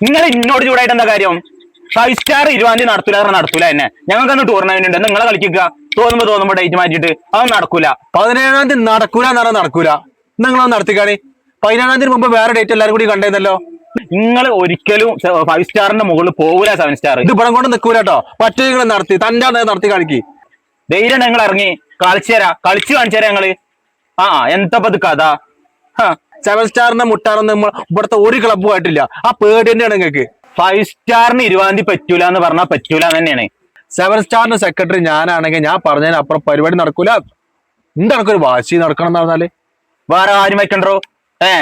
നിങ്ങൾ ഇന്നോട് ചൂടായിട്ട് എന്താ കാര്യം? 5 സ്റ്റാർ 20 നടത്തൂല നടത്തൂല എന്നെ. ഞങ്ങൾക്ക് ടൂർണമെന്റ് ഉണ്ട്, നിങ്ങളെ കളിക്കുക. തോന്നുമ്പോ ഡേറ്റ് മാറ്റിയിട്ട് അതൊന്നും നടക്കൂല. 17-ാം തീയതി നടക്കൂല എന്ന് പറഞ്ഞാൽ നടക്കൂല. നിങ്ങളൊന്ന് നടത്തിക്കാണി. 17-ാം തീയതി മുമ്പ് വേറെ ഡേറ്റ് എല്ലാവരും കൂടി കണ്ടേന്നല്ലോ. നിങ്ങൾ ഒരിക്കലും 5 സ്റ്റാറിന്റെ മുകളിൽ പോകൂല. 7 സ്റ്റാർ ഇത് ഇവിടെ കൊണ്ട് നിൽക്കൂല കേട്ടോ. പറ്റുമെങ്കിൽ നടത്തി തന്റെ നടത്തി കളിക്ക്. ധൈര്യം ഞങ്ങൾ ഇറങ്ങി കളിച്ചു കാണിച്ചു തരാം ഞങ്ങള്. എന്തപ്പത് കഥ? 7 സ്റ്റാറിന്റെ മുട്ടാനൊന്നും നമ്മൾ ഇവിടുത്തെ ഒരു ക്ലബ്ബും ആയിട്ടില്ല. ആ പേടി തന്നെയാണ് നിങ്ങൾക്ക്. 5 സ്റ്റാറിന് 20 പറ്റൂല എന്ന് പറഞ്ഞാൽ പറ്റൂല തന്നെയാണ്. 7 സ്റ്റാറിന്റെ സെക്രട്ടറി ഞാനാണെങ്കിൽ ഞാൻ പറഞ്ഞതിന് അപ്പുറം പരിപാടി നടക്കൂല. എന്തൊരു വാശി നടക്കണം എന്ന് പറഞ്ഞാല് വേറെ ആരും പറ്റണ്ടോ?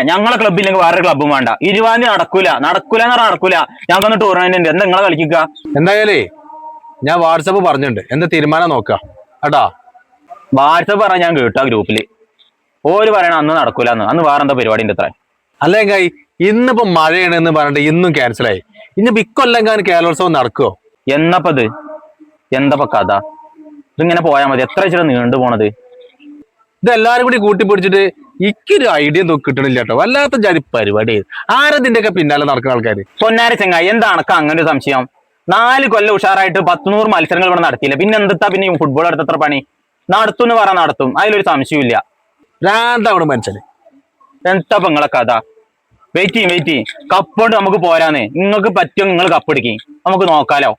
ഞങ്ങളെ ക്ലബ്ബില്ലെങ്കിൽ വേറെ ക്ലബ്ബും വേണ്ട. 20 നടക്കൂല എന്ന് പറഞ്ഞാൽ നടക്കൂല. ഞങ്ങൾക്കൊന്ന് ടൂർണമെന്റ് ഉണ്ട്, എന്താ നിങ്ങളെ കളിക്കുക? എന്തായാലേ ഞാൻ വാട്സപ്പ് പറഞ്ഞിട്ടുണ്ട്, എന്താ തീരുമാനം നോക്കാം കേട്ടാ. വാട്സപ്പ് പറഞ്ഞാൽ ഞാൻ കേട്ടു ആ ഗ്രൂപ്പില്. ഓര് പറയണ അന്ന് നടക്കൂല അന്ന് വേറെ എന്താ പരിപാടി ഉണ്ട് എത്ര. അല്ലെങ്കിൽ ഇന്നിപ്പോ മഴയാണെന്ന് പറഞ്ഞിട്ട് ഇന്നും ക്യാൻസലായി. ഇനിയിപ്പോ ഇക്കൊല്ലെങ്കിൽ കേരളോത്സവം നടക്കുവോ? എന്തപ്പോ കഥ? ഇതിങ്ങനെ പോയാൽ മതി. എത്ര വെച്ചിട്ട് നീണ്ടു പോണത്? ഇതെല്ലാരും കൂടി കൂട്ടിപ്പിടിച്ചിട്ട് ഇക്കൊരു ഐഡിയ കിട്ടണില്ല കേട്ടോ. വല്ലാത്ത ജാതി പരിപാടി. ആരതിന്റെ ഒക്കെ പിന്നാലെ നടക്കുന്ന ആൾക്കാര്. പൊന്നാര ചെങ്ങായി, എന്താ അണക്ക അങ്ങനെ ഒരു സംശയം? 4 കൊല്ലം ഉഷാറായിട്ട് 100 മത്സരങ്ങൾ ഇവിടെ നടത്തിയില്ല. പിന്നെ എന്താ പിന്നെ ഫുട്ബോൾ എടുത്തത്ര പണി? നടത്തും എന്ന് പറഞ്ഞാൽ നടത്തും, അതിലൊരു സംശയമില്ല. അവിടെ മനസ്സിലായി. എന്താ നിങ്ങളെ കഥ? വെയിറ്റ് ചെയ്യും കപ്പോണ്ട് നമുക്ക് പോരാന്ന്. നിങ്ങൾക്ക് പറ്റും, നിങ്ങൾ കപ്പെടുക്കി നമുക്ക് നോക്കാലോ.